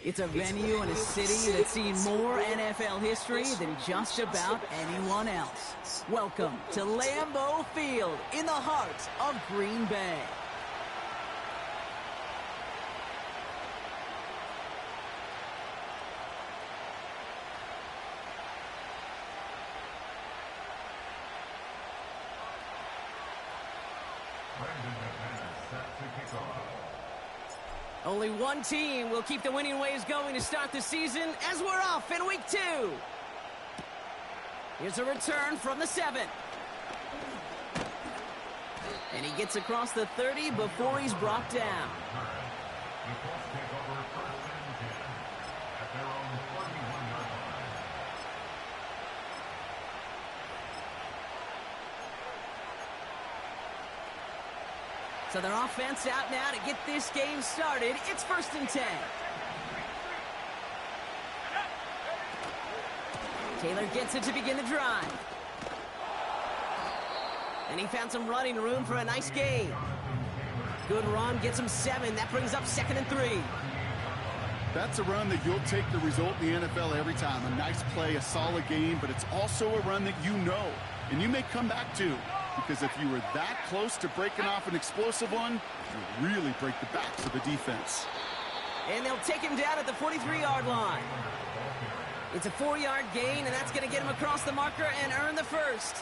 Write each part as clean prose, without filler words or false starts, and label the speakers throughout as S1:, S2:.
S1: It's a venue and a city that's seen more NFL history than just about anyone else. Welcome to Lambeau Field in the heart of Green Bay. Only one team will keep the winning ways going to start the season as we're off in week 2. Here's a return from the 7. And he gets across the 30 before he's brought down. So their offense out now to get this game started. It's 1st and 10. Taylor gets it to begin the drive. And he found some running room for a nice gain. Good run, gets him 7. That brings up 2nd and 3.
S2: That's a run that you'll take the result in the NFL every time. A nice play, a solid game, but it's also a run that you know, and you may come back to. Because if you were that close to breaking off an explosive one, you'll really break the backs of the defense.
S1: And they'll take him down at the 43-yard line. It's a 4-yard gain, and that's going to get him across the marker and earn the first.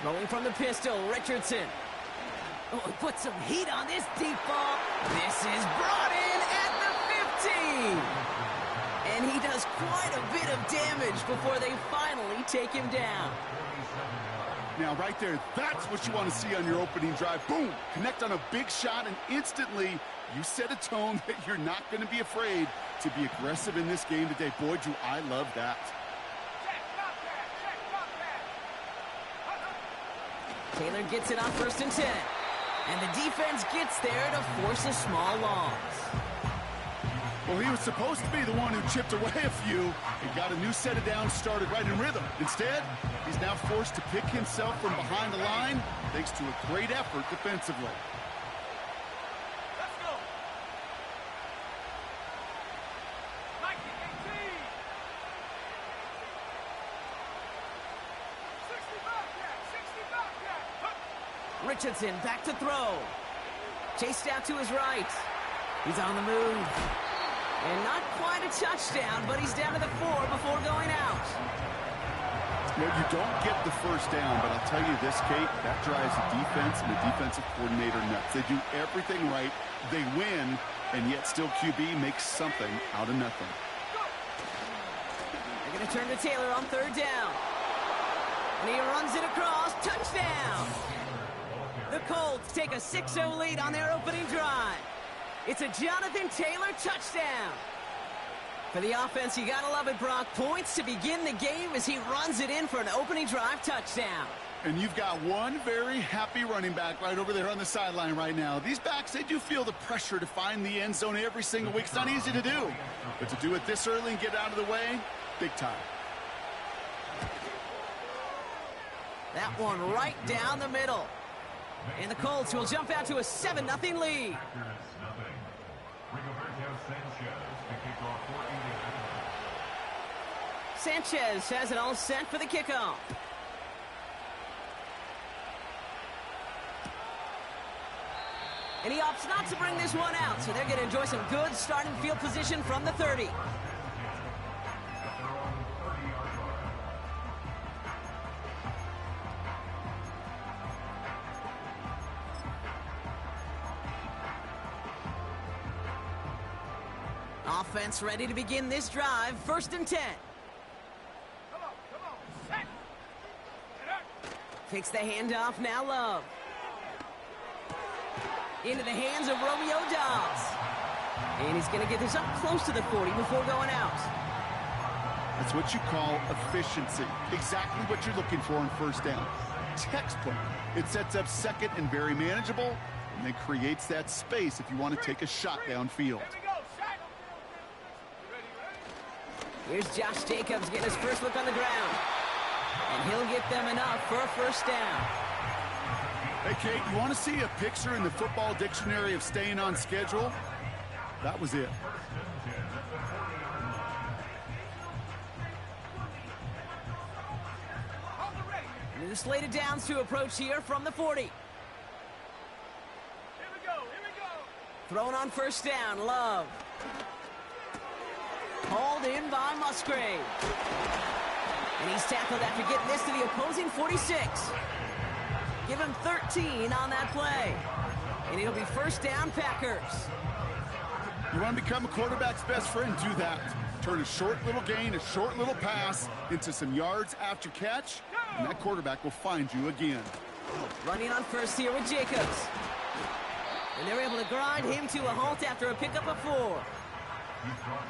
S1: Throwing from the pistol, Richardson. Oh, he put some heat on this deep ball. This is brought in at the 15. And he does quite a bit of damage before they finally take him down.
S2: Now, right there, that's what you want to see on your opening drive. Boom! Connect on a big shot, and instantly you set a tone that you're not going to be afraid to be aggressive in this game today. Boy, do I love that.
S1: Taylor gets it on 1st and 10. And the defense gets there to force a small loss.
S2: Well, he was supposed to be the one who chipped away a few and got a new set of downs started right in rhythm. Instead, he's now forced to pick himself from behind the line thanks to a great effort defensively.
S3: Let's go. 19-18. 60 back.
S1: Richardson back to throw. Chased out to his right. He's on the move. And not quite a touchdown, but he's down to the 4 before going out.
S2: Well, you don't get the first down, but I'll tell you this, Kate, that drives the defense and the defensive coordinator nuts. They do everything right, they win, and yet still QB makes something out of nothing.
S1: They're going to turn to Taylor on 3rd down. And he runs it across. Touchdown! The Colts take a 6-0 lead on their opening drive. It's a Jonathan Taylor touchdown. For the offense, you gotta love it, Brock. Points to begin the game as he runs it in for an opening drive touchdown.
S2: And you've got one very happy running back right over there on the sideline right now. These backs, they do feel the pressure to find the end zone every single week. It's not easy to do. But to do it this early and get out of the way, big time.
S1: That one right down the middle. And the Colts will jump out to a 7-0 lead. Sanchez has it all set for the kickoff. And he opts not to bring this one out, so they're going to enjoy some good starting field position from the 30. Offense ready to begin this drive. 1st and 10.
S3: Come on. Set.
S1: Takes the handoff, now Love. Into the hands of Romeo Dobbs. And he's going to get this up close to the 40 before going out.
S2: That's what you call efficiency. Exactly what you're looking for on 1st down. Textbook. It sets up 2nd and very manageable, and then creates that space if you want to take a shot downfield.
S1: Here's Josh Jacobs getting his first look on the ground. And he'll get them enough for a first down.
S2: Hey, Kate, you want to see a picture in the football dictionary of staying on schedule? That was it.
S1: New slated downs to approach here from the 40.
S3: Here we go, here we go.
S1: Thrown on first down, Love. Hauled in by Musgrave. And he's tackled after getting this to the opposing 46. Give him 13 on that play. And it'll be first down, Packers.
S2: You want to become a quarterback's best friend, do that. Turn a short little gain, a short little pass into some yards after catch, and that quarterback will find you again.
S1: Running on first here with Jacobs. And they're able to grind him to a halt after a pickup of 4.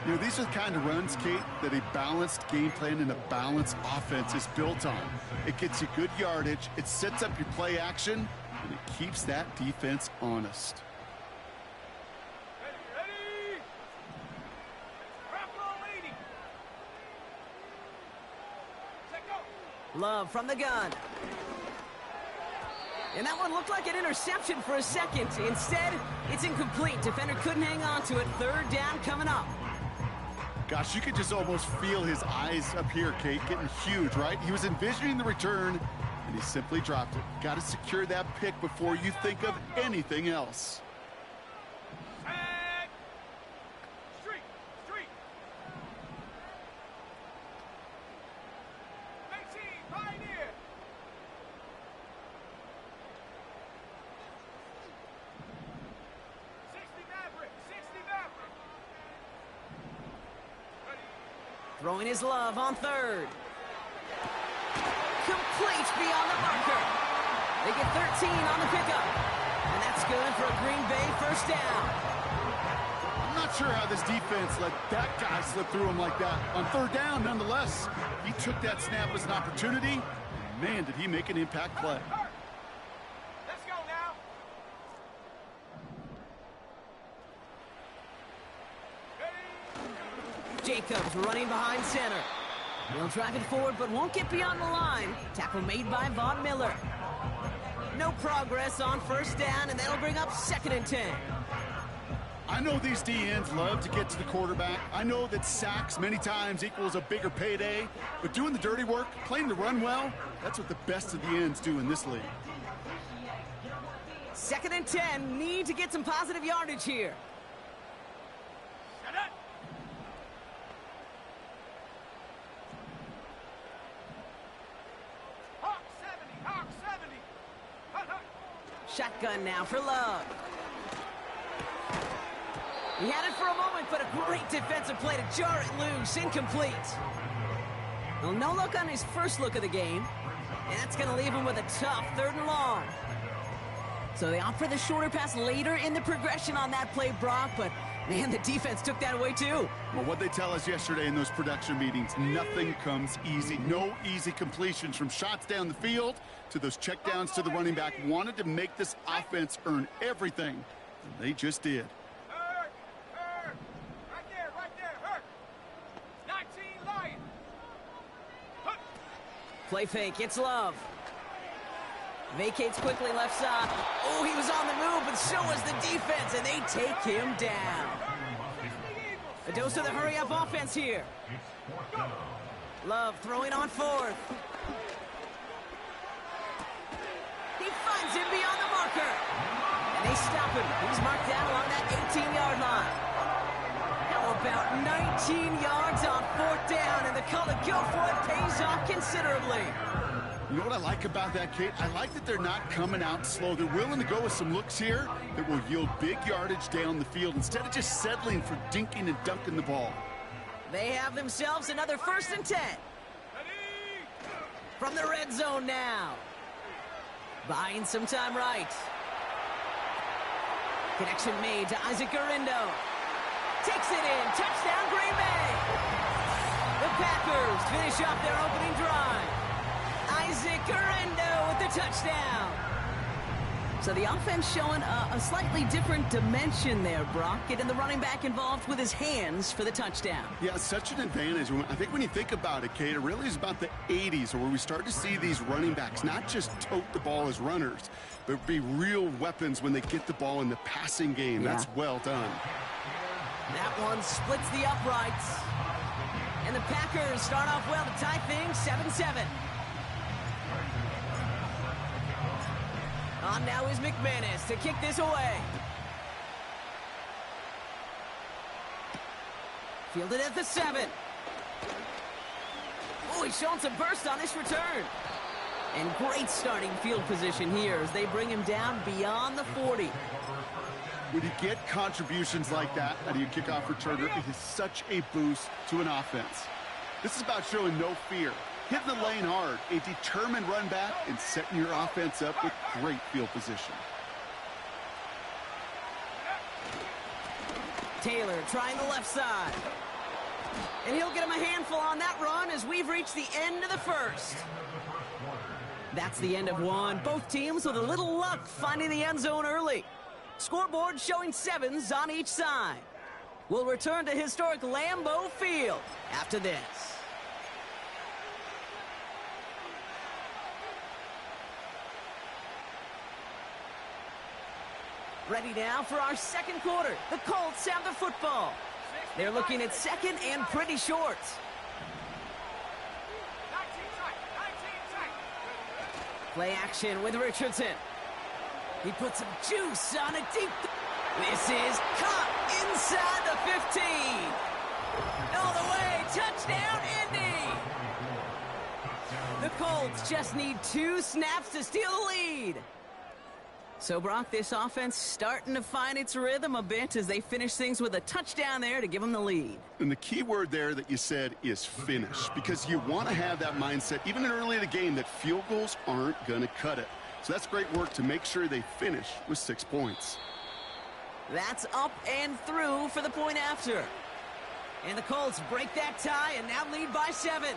S2: You know, these are the kind of runs, Kate, that a balanced game plan and a balanced offense is built on. It gets you good yardage, it sets up your play action, and it keeps that defense honest.
S3: Ready? Drop on 80. Set go.
S1: Love from the gun. And that one looked like an interception for a second. Instead, it's incomplete. Defender couldn't hang on to it. Third down coming up.
S2: Gosh, you could just almost feel his eyes up here, Kate, getting huge, right? He was envisioning the return, and he simply dropped it. Got to secure that pick before you think of anything else.
S3: Set. Street. 18, Pioneer. 60 Maverick. Ready.
S1: Throwing his Love on third. Complete beyond the marker. They get 13 on the pickup. And that's good for a Green Bay first down.
S2: I'm not sure how this defense let that guy slip through him like that. On third down, nonetheless, he took that snap as an opportunity. Man, did he make an impact play.
S3: Hurt. Let's go now. Ready.
S1: Jacobs running behind center. He'll drive it forward, but won't get beyond the line. Tackle made by Von Miller. No progress on first down, and that'll bring up 2nd and 10.
S2: I know these DNs love to get to the quarterback. I know that sacks many times equals a bigger payday, but doing the dirty work, playing the run well, that's what the best of the ends do in this league.
S1: 2nd and 10, need to get some positive yardage here.
S3: Set it. Hawk 70. Hut.
S1: Shotgun now for Love. He had it for a moment, but a great defensive play to jar it loose. Incomplete. Well, no look on his first look of the game. And that's going to leave him with a tough 3rd and long. So they opt for the shorter pass later in the progression on that play, Brock. But, man, the defense took that away, too.
S2: Well, what they tell us yesterday in those production meetings, nothing comes easy. No easy completions from shots down the field to those checkdowns to the running back. Wanted to make this offense earn everything. And they just did.
S3: Hurt. Right there. Hurt. 19 Lion. Hut.
S1: Play fake. It's Love. Vacates quickly left side. Oh, he was on the move, but so was the defense, and they take him down. A dose of the hurry-up offense here. Love throwing on 4th. He finds him beyond the marker. And they stop him. He's marked down along that 18-yard line. How about 19 yards on 4th down, and the call to go for it pays off considerably.
S2: You know what I like about that, Kate? I like that they're not coming out slow. They're willing to go with some looks here that will yield big yardage down the field instead of just settling for dinking and dunking the ball.
S1: They have themselves another 1st and 10.
S3: Ready.
S1: From the red zone now. Buying some time right. Connection made to Isaac Garindo. Takes it in. Touchdown, Green Bay. The Packers finish off their opening drive. Isaac Garindo with the touchdown. So the offense showing a slightly different dimension there, Brock, getting the running back involved with his hands for the touchdown.
S2: Yeah, such an advantage. I think when you think about it, Kate, it really is about the 80s where we start to see these running backs not just tote the ball as runners, but be real weapons when they get the ball in the passing game.
S1: Yeah.
S2: That's well done.
S1: That one splits the uprights. And the Packers start off well to tie things 7-7. On now is McManus to kick this away. Fielded at the 7. Oh, he's showing some burst on this return. And great starting field position here as they bring him down beyond the 40.
S2: When you get contributions like that out of your kickoff returner, it is such a boost to an offense. This is about showing no fear, hitting the lane hard, a determined run back, and setting your offense up with great field position.
S1: Taylor trying the left side. And he'll get him a handful on that run as we've reached the end of the first. That's the end of one. Both teams with a little luck finding the end zone early. Scoreboard showing 7s on each side. We'll return to historic Lambeau Field after this. Ready now for our second quarter. The Colts have the football. They're looking at second and pretty short.
S3: 19 tight.
S1: Play action with Richardson. He puts some juice on a deep. This is caught inside the 15. All the way, touchdown, Indy. The Colts just need 2 snaps to steal the lead. So, Brock, this offense starting to find its rhythm a bit as they finish things with a touchdown there to give them the lead.
S2: And the key word there that you said is finish, because you want to have that mindset, even early in the game, that field goals aren't going to cut it. So that's great work to make sure they finish with 6 points.
S1: That's up and through for the point after. And the Colts break that tie and now lead by 7.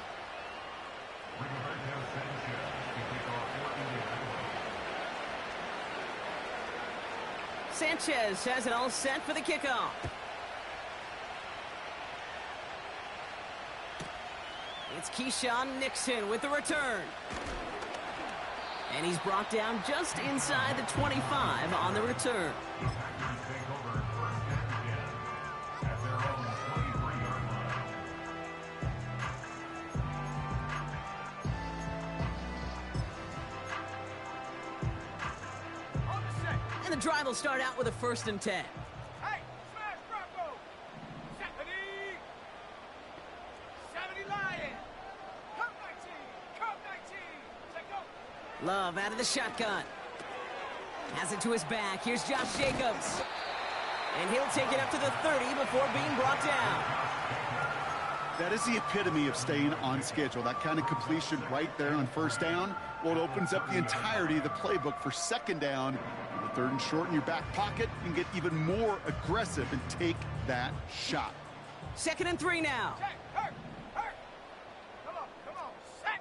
S1: Sanchez has it all set for the kickoff. It's Keyshawn Nixon with the return. And he's brought down just inside the 25 on the return. And the drive will start out with a 1st and 10.
S3: Hey, smash Bronco. 70. 70 Lion. Come 19. Come 19. Take go.
S1: Love out of the shotgun. Has it to his back. Here's Josh Jacobs. And he'll take it up to the 30 before being brought down.
S2: That is the epitome of staying on schedule. That kind of completion right there on 1st down. Well, it opens up the entirety of the playbook for 2nd down. With 3rd and short in your back pocket, you can get even more aggressive and take that shot.
S1: 2nd and 3 now.
S3: Check. Hurt. Come on. Set.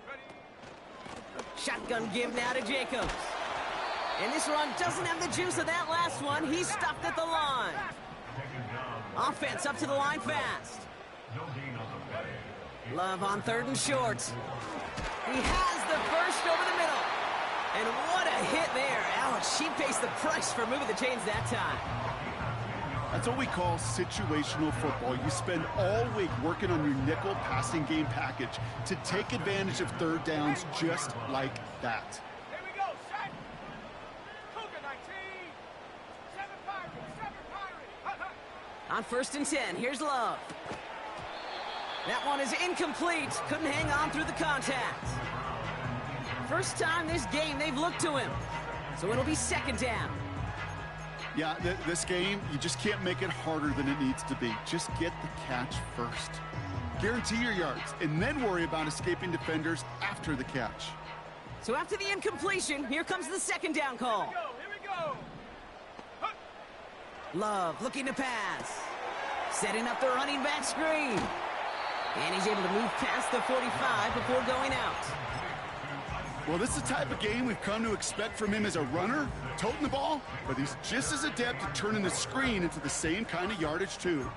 S3: Ready.
S1: Shotgun give now to Jacobs. And this run doesn't have the juice of that last one. He's stopped at the line. Offense up to the line fast. Love on 3rd and short. He has the first over the middle. And what a hit there. Alex, she pays the price for moving the chains that time.
S2: That's what we call situational football. You spend all week working on your nickel passing game package to take advantage of 3rd downs just like that.
S3: Here we go. Set. Cougar 19. 7 Pirates.
S1: On 1st and 10, here's Love. That one is incomplete. Couldn't hang on through the contact. First time this game they've looked to him. So it'll be 2nd down.
S2: Yeah, this game, you just can't make it harder than it needs to be. Just get the catch first. Guarantee your yards, and then worry about escaping defenders after the catch.
S1: So after the incompletion, here comes the 2nd down call.
S3: Here we go.
S1: Love looking to pass. Setting up the running back screen. And he's able to move past the 45 before going out.
S2: Well, this is the type of game we've come to expect from him as a runner, toting the ball, but he's just as adept at turning the screen into the same kind of yardage, too.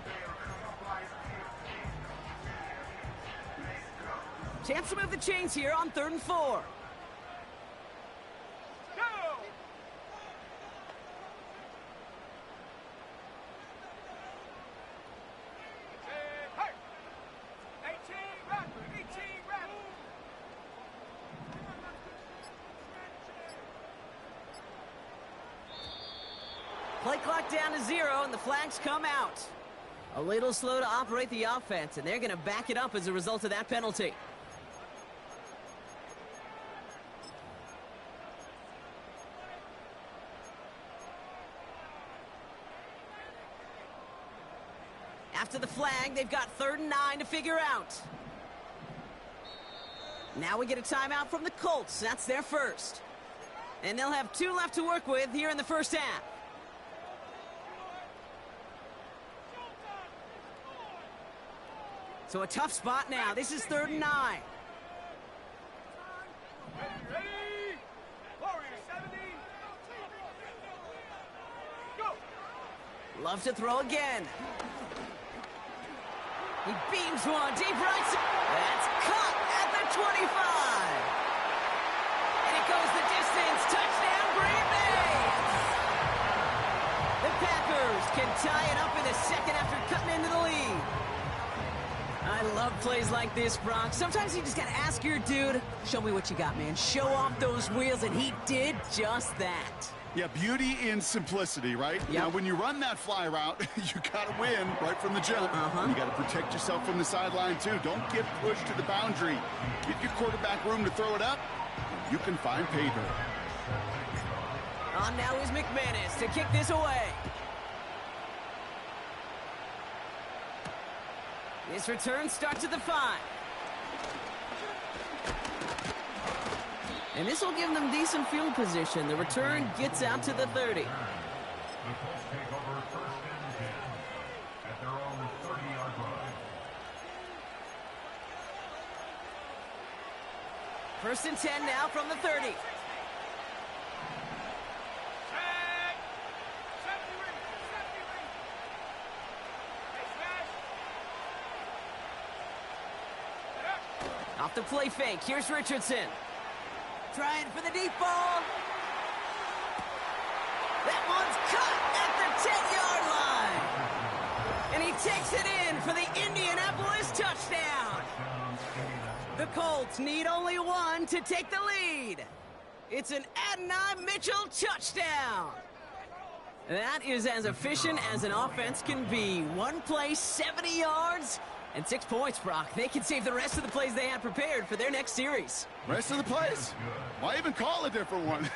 S1: Chance to move the chains here on 3rd and 4. Play clock down to 0, and the flags come out. A little slow to operate the offense, and they're going to back it up as a result of that penalty. After the flag, they've got 3rd and 9 to figure out. Now we get a timeout from the Colts. That's their first. And they'll have 2 left to work with here in the first half. So a tough spot now. This is 3rd and 9.
S3: Ready? Warrior 70. Go.
S1: Love to throw again. He beams one deep right. That's caught at the 25. And it goes the distance. Touchdown, Green Bay. The Packers can tie it up in a second after cutting into the lead. I love plays like this, Brock. Sometimes you just got to ask your dude, show me what you got, man. Show off those wheels, and he did just that.
S2: Yeah, beauty in simplicity, right?
S1: Yep.
S2: Now, when you run that fly route, you got to win right from the jump. You got to protect yourself from the sideline, too. Don't get pushed to the boundary. Give your quarterback room to throw it up. You can find pay dirt.
S1: On now is McManus to kick this away. This return starts at the 5. And this will give them decent field position. The return gets out to the 30. First and 10 now from the 30. Off the play fake, here's Richardson. Trying for the deep ball. That one's caught at the 10-yard line. And he takes it in for the Indianapolis touchdown. The Colts need only 1 to take the lead. It's an Adonai Mitchell touchdown. That is as efficient as an offense can be. One play, 70 yards. And 6 points, Brock. They can save the rest of the plays they had prepared for their next series.
S2: Rest of the plays? Why even call a different one?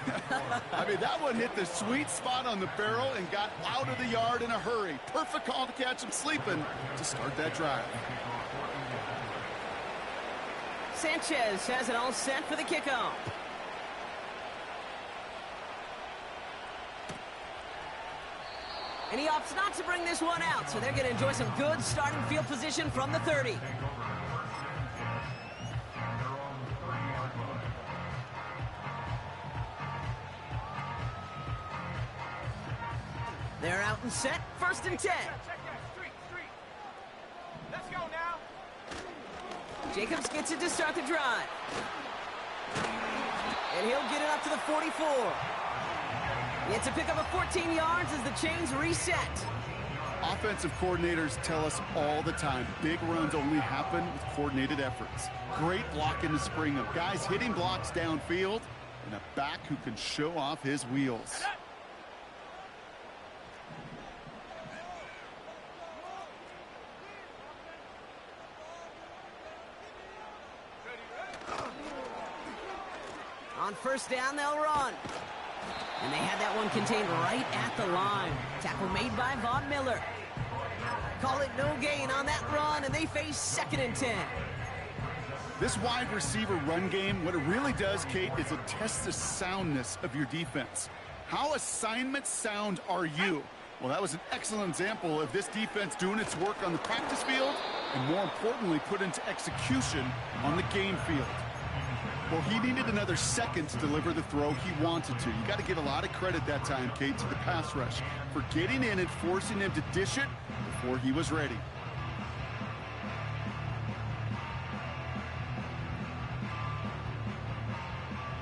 S2: I mean, that one hit the sweet spot on the barrel and got out of the yard in a hurry. Perfect call to catch him sleeping to start that drive.
S1: Sanchez has it all set for the kickoff. And he opts not to bring this one out, so they're going to enjoy some good starting field position from the 30. They're out and set, 1st and 10.
S3: Check that. Street. Let's go now.
S1: Jacobs gets it to start the drive. And he'll get it up to the 44. It's a pickup of 14 yards as the chains reset.
S2: Offensive coordinators tell us all the time, big runs only happen with coordinated efforts. Great blocking to spring them. Guys hitting blocks downfield, and a back who can show off his wheels.
S1: On 1st down, they'll run. And they had that one contained right at the line. Tackle made by Von Miller. Call it no gain on that run, and they face 2nd and 10.
S2: This wide receiver run game, what it really does, Kate, is it tests the soundness of your defense. How assignment sound are you? Well, that was an excellent example of this defense doing its work on the practice field and, more importantly, put into execution on the game field. Well, he needed another second to deliver the throw he wanted to. You got to give a lot of credit that time, Kate, to the pass rush for getting in and forcing him to dish it before he was ready.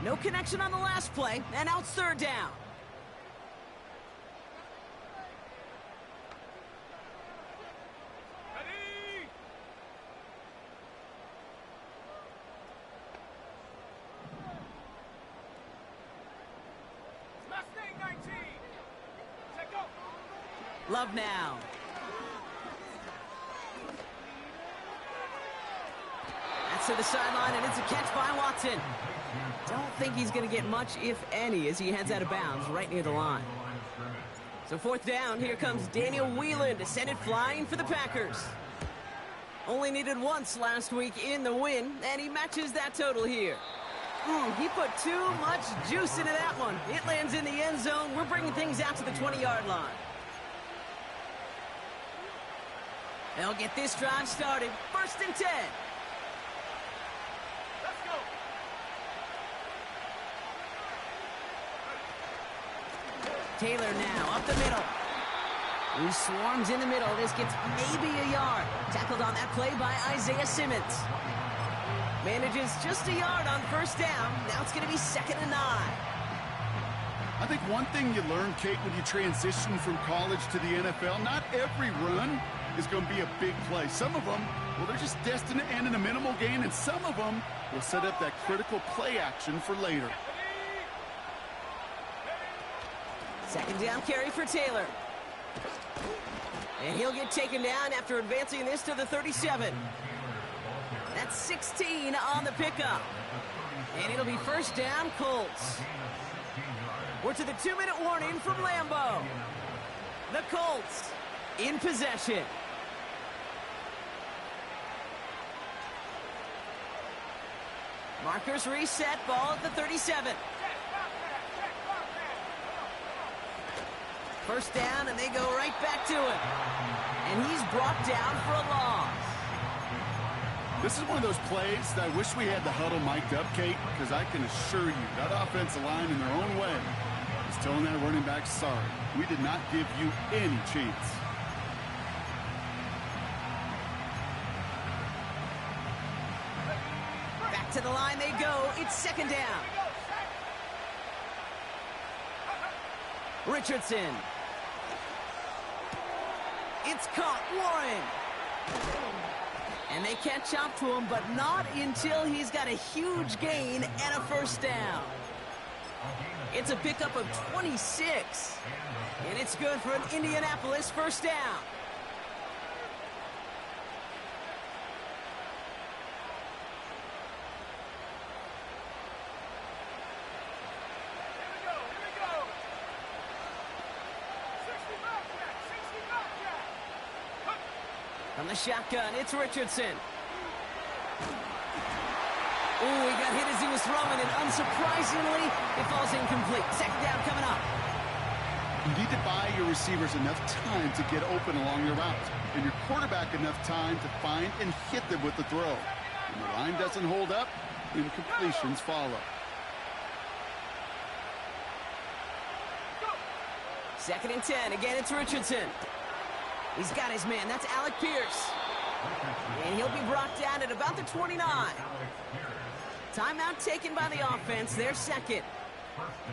S1: No connection on the last play, and now it's third down.
S3: Ready! Mustang 19. Set go.
S1: Love now. That's to the sideline, and it's a catch by Watson. Don't think he's going to get much, if any, as he heads out of bounds right near the line. So fourth down, here comes Daniel Whelan to send it flying for the Packers. Only needed once last week in the win, and he matches that total here. He put too much juice into that one. It lands in the end zone. We're bringing things out to the 20-yard line. They'll get this drive started. 1st and 10.
S3: Let's go.
S1: Taylor now up the middle. He swarms in the middle. This gets maybe a yard. Tackled on that play by Isaiah Simmons. Manages just a yard on 1st down. Now it's going to be 2nd and 9.
S2: I think one thing you learn, Kate, when you transition from college to the NFL, not every run is going to be a big play. Some of them, well, they're just destined to end in a minimal gain, and some of them will set up that critical play action for later.
S1: 2nd down carry for Taylor. And he'll get taken down after advancing this to the 37. That's 16 on the pickup. And it'll be 1st down, Colts. We're to the 2-minute warning from Lambeau. The Colts in possession. Markers reset, ball at the 37. 1st down, and they go right back to it. And he's brought down for a loss.
S2: This is one of those plays that I wish we had the huddle mic'd up, Kate, because I can assure you that offensive line in their own way is telling that running back, sorry, we did not give you any chance.
S1: Back to the line they go. It's 2nd down. Richardson. It's caught. Warren. And they catch up to him, but not until he's got a huge gain and a 1st down. It's a pickup of 26. And it's good for an Indianapolis 1st down. From the shotgun, it's Richardson. Ooh, he got hit as he was throwing, and unsurprisingly, it falls incomplete. 2nd down coming up.
S2: You need to buy your receivers enough time to get open along your route, and your quarterback enough time to find and hit them with the throw. When the line doesn't hold up, incompletions follow.
S1: 2nd and 10. Again, it's Richardson. He's got his man. That's Alec Pierce. And he'll be brought down at about the 29. Timeout taken by the offense. They're 2nd.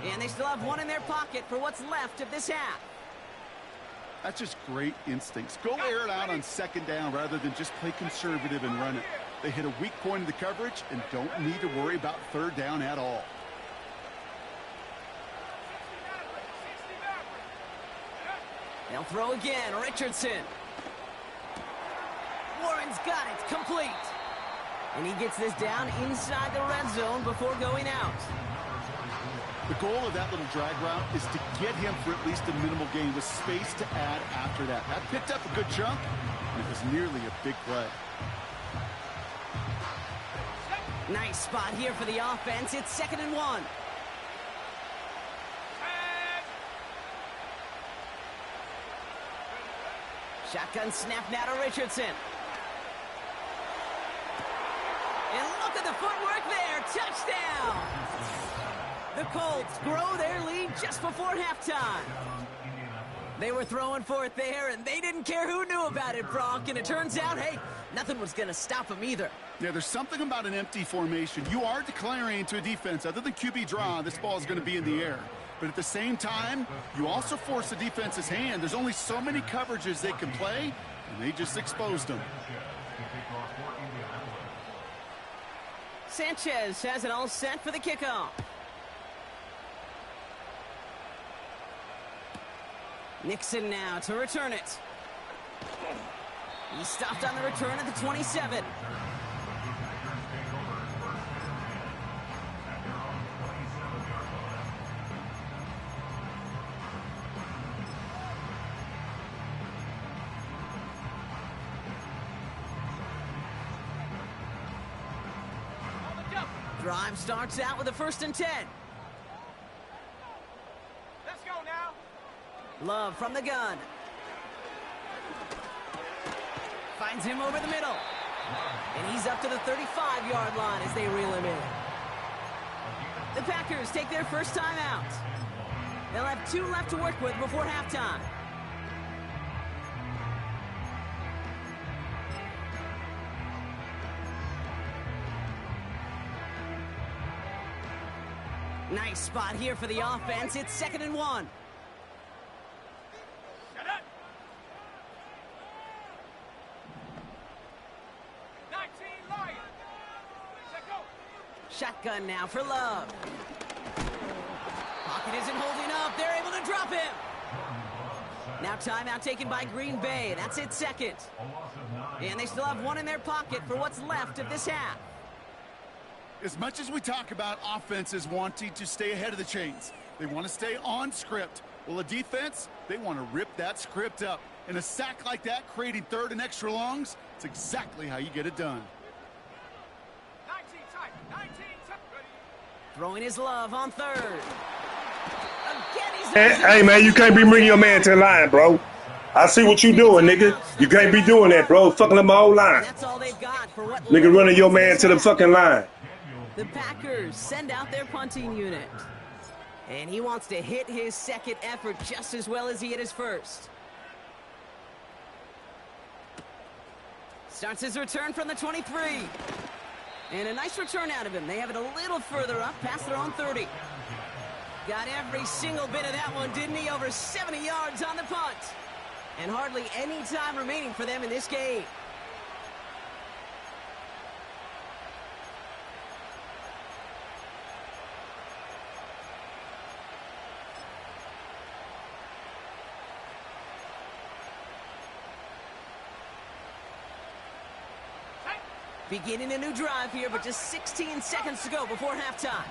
S1: And they still have one in their pocket for what's left of this half.
S2: That's just great instincts. Go air it out on 2nd down rather than just play conservative and run it. They hit a weak point in the coverage and don't need to worry about 3rd down at all.
S1: They'll throw again. Richardson. Warren's got it. Complete. And he gets this down inside the red zone before going out.
S2: The goal of that little drag route is to get him for at least a minimal gain with space to add after that. That picked up a good chunk, and it was nearly a big play.
S1: Nice spot here for the offense. It's 2nd and 1. Shotgun snap now to Richardson. And look at the footwork there. Touchdown! The Colts grow their lead just before halftime. They were throwing for it there, and they didn't care who knew about it, Brock. And it turns out, hey, nothing was going to stop them either.
S2: Yeah, there's something about an empty formation. You are declaring to a defense, other than QB draw, this ball is going to be in the air. But at the same time, you also force the defense's hand. There's only so many coverages they can play, and they just exposed them.
S1: Sanchez has it all set for the kickoff. Nixon now to return it. He stopped on the return at the 27. Drive starts out with a 1st and 10.
S3: Let's go now.
S1: Love from the gun. Finds him over the middle. And he's up to the 35-yard line as they reel him in. The Packers take their first time out. They'll have 2 left to work with before halftime. Nice spot here for the offense. It's 2nd and 1.
S3: Shut up. 19 Lions. Let go.
S1: Shotgun now for Love. Pocket isn't holding up. They're able to drop him. Now timeout taken by Green Bay. That's it, 2nd. And they still have 1 in their pocket for what's left of this half.
S2: As much as we talk about offenses wanting to stay ahead of the chains, they want to stay on script. Well, a defense, they want to rip that script up. And a sack like that, creating 3rd and extra longs, it's exactly how you get it done.
S3: 19 tight. 19 tight. Ready.
S1: Throwing his Love on 3rd.
S4: Hey, hey, man, you can't be bringing your man to the line, bro. I see what you doing, nigga. You can't be doing that, bro. Fucking up my whole line.
S1: That's all they've got for what
S4: Nigga running your man to the fucking line.
S1: The Packers send out their punting unit. And he wants to hit his 2nd effort just as well as he hit his 1st. Starts his return from the 23. And a nice return out of him. They have it a little further up past their own 30. Got every single bit of that one, didn't he? Over 70 yards on the punt. And hardly any time remaining for them in this game. Beginning a new drive here, but just 16 seconds to go before halftime.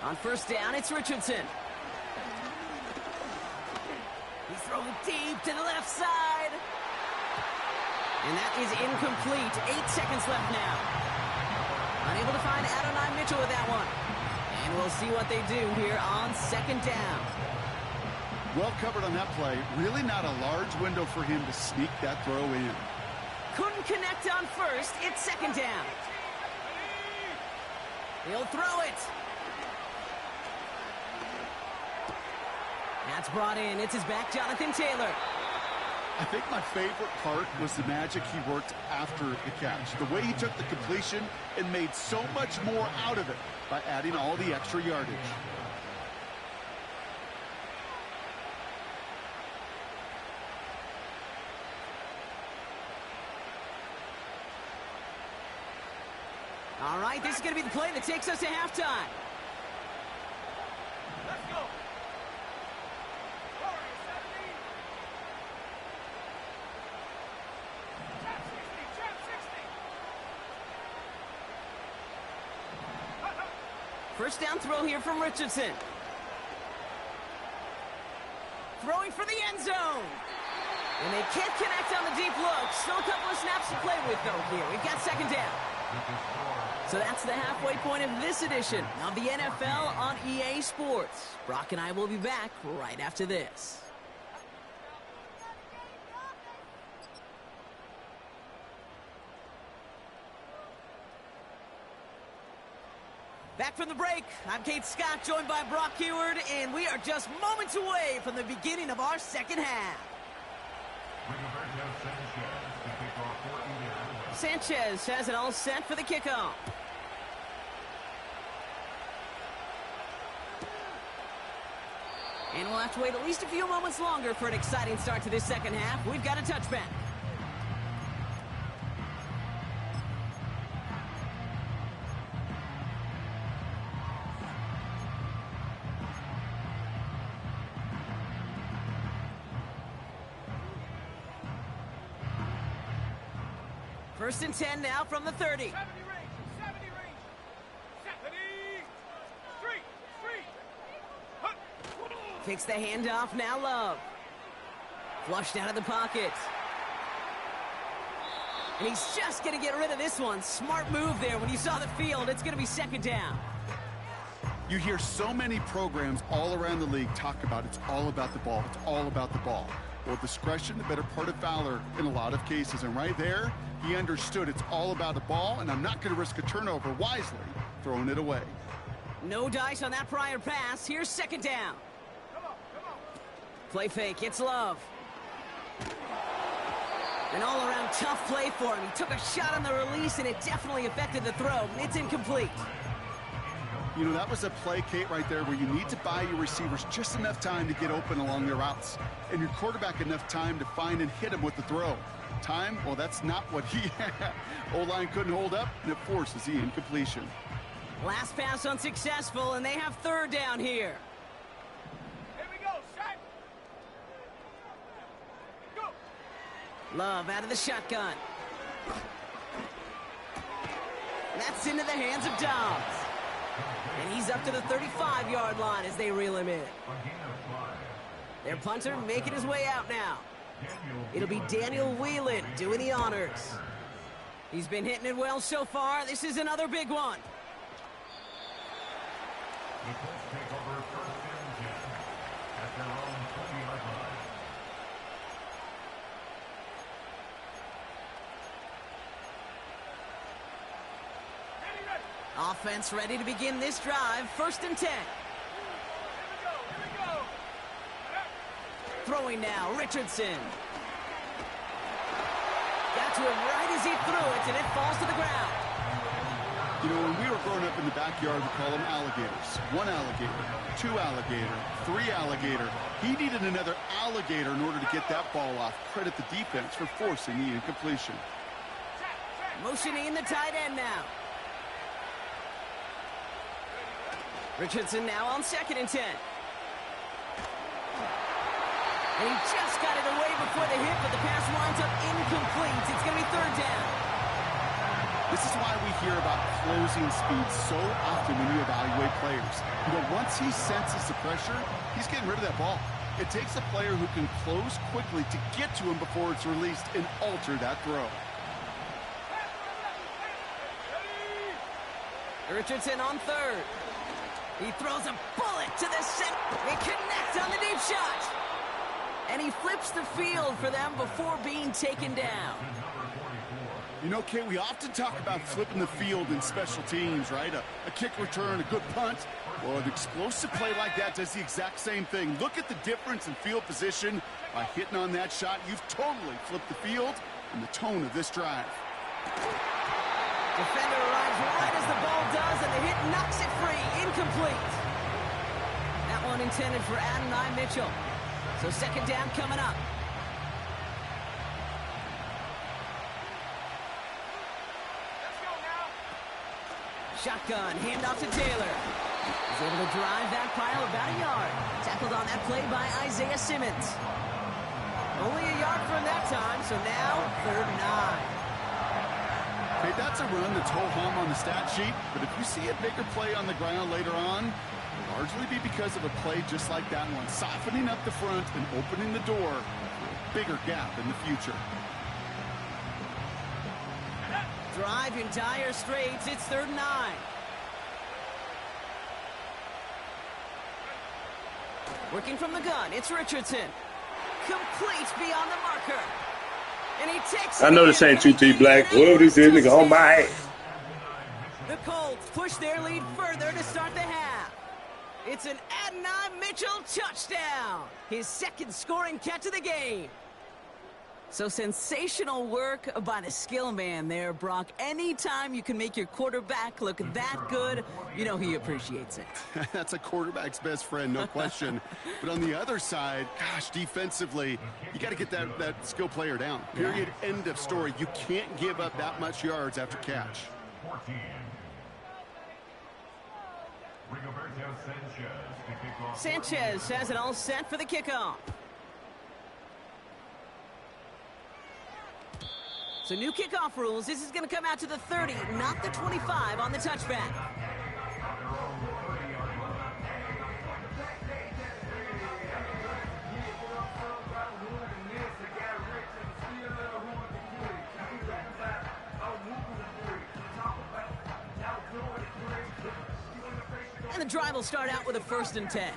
S1: On 1st down, it's Richardson. He's throwing deep to the left side. And that is incomplete. 8 seconds left now. Unable to find Adonai Mitchell with that one. And we'll see what they do here on 2nd down.
S2: Well covered on that play. Really not a large window for him to sneak that throw in.
S1: Couldn't connect on 1st. It's 2nd down. He'll throw it. That's brought in. It's his back, Jonathan Taylor.
S2: I think my favorite part was the magic he worked after the catch. The way he took the completion and made so much more out of it by adding all the extra yardage.
S1: All right, this is going to be the play that takes us to halftime.
S3: Let's go.
S1: First down throw here from Richardson. Throwing for the end zone. And they can't connect on the deep look. Still a couple of snaps to play with, though, here. We've got 2nd down. So that's the halfway point of this edition of the NFL on EA Sports. Brock and I will be back right after this. Back from the break, I'm Kate Scott, joined by Brock Heward, and we are just moments away from the beginning of our second half. Sanchez has it all set for the kickoff. And we'll have to wait at least a few moments longer for an exciting start to this second half. We've got a touchback. First and 10 now from the 30.
S3: 70 range. 70. Street. Hunt.
S1: Takes the handoff, now Love. Flushed out of the pocket. And he's just going to get rid of this one. Smart move there. When you saw the field, it's going to be second down.
S2: You hear so many programs all around the league talk about it's all about the ball. It's all about the ball. Well, discretion, the better part of valor in a lot of cases. And right there, he understood it's all about the ball, and I'm not going to risk a turnover wisely, throwing it away.
S1: No dice on that prior pass. Here's second down. Play fake. It's Love. An all-around tough play for him. He took a shot on the release, and it definitely affected the throw. It's incomplete.
S2: You know, that was a play, Kate, right there where you need to buy your receivers just enough time to get open along their routes, and your quarterback enough time to find and hit him with the throw. Time, well, that's not what he had. O-line couldn't hold up, and it forces the incompletion.
S1: Last pass unsuccessful, and they have third down here.
S3: Here we go. Set. Go.
S1: Love out of the shotgun. That's into the hands of Dobbs. And he's up to the 35-yard line as they reel him in. Their punter making his way out now. It'll be Daniel Whelan doing the honors. He's been hitting it well so far. This is another big one. Offense ready to begin this drive. First and 10.
S3: Here we go.
S1: Throwing now, Richardson. Got to him right as he threw it, and it falls to the ground.
S2: You know, when we were growing up in the backyard, we call them alligators. One alligator, two alligator, three alligator. He needed another alligator in order to get that ball off. Credit the defense for forcing the incompletion.
S1: Motioning the tight end now. Richardson now on second and 10. And he just got it away before the hit, but the pass winds up incomplete. It's going to be third down.
S2: This is why we hear about closing speed so often when you evaluate players. You know, once he senses the pressure, he's getting rid of that ball. It takes a player who can close quickly to get to him before it's released and alter that throw.
S1: Richardson on third. He throws a bullet to the center. It connects on the deep shot. And he flips the field for them before being taken down.
S2: You know, Kate, we often talk about flipping the field in special teams, right? A kick return, a good punt. Well, an explosive play like that does the exact same thing. Look at the difference in field position. By hitting on that shot, you've totally flipped the field and the tone of this drive.
S1: Defender arrives right as the ball does, and the hit knocks it free. Incomplete. That one intended for Adonai Mitchell. So second down coming up.
S3: Let's go now.
S1: Shotgun, handoff to Taylor. He's able to drive that pile about a yard. Tackled on that play by Isaiah Simmons. Only a yard from that time, so now third and 9.
S2: Hey, that's a run that's ho-hum on the stat sheet, but if you see a bigger play on the ground later on, it'll largely be because of a play just like that one, softening up the front and opening the door for a bigger gap in the future.
S1: Drive in dire straits. It's 3rd and 9. Working from the gun, it's Richardson. Complete beyond the marker. And he takes
S4: I know this ain't 2T Black. Whoever this is, nigga, on my ass.
S1: The Colts push their lead further to start the half. It's an Adonai Mitchell touchdown. His 2nd scoring catch of the game. So sensational work by the skill man there, Brock. Anytime you can make your quarterback look that good, you know he appreciates it.
S2: That's a quarterback's best friend, no question. But on the other side, gosh, defensively, you got to get that skill player down. Period. End of story. You can't give up that much yards after catch.
S1: Sanchez has it all set for the kickoff. So new kickoff rules. This is going to come out to the 30, not the 25 on the touchback. And the drive will start out with a 1st and 10.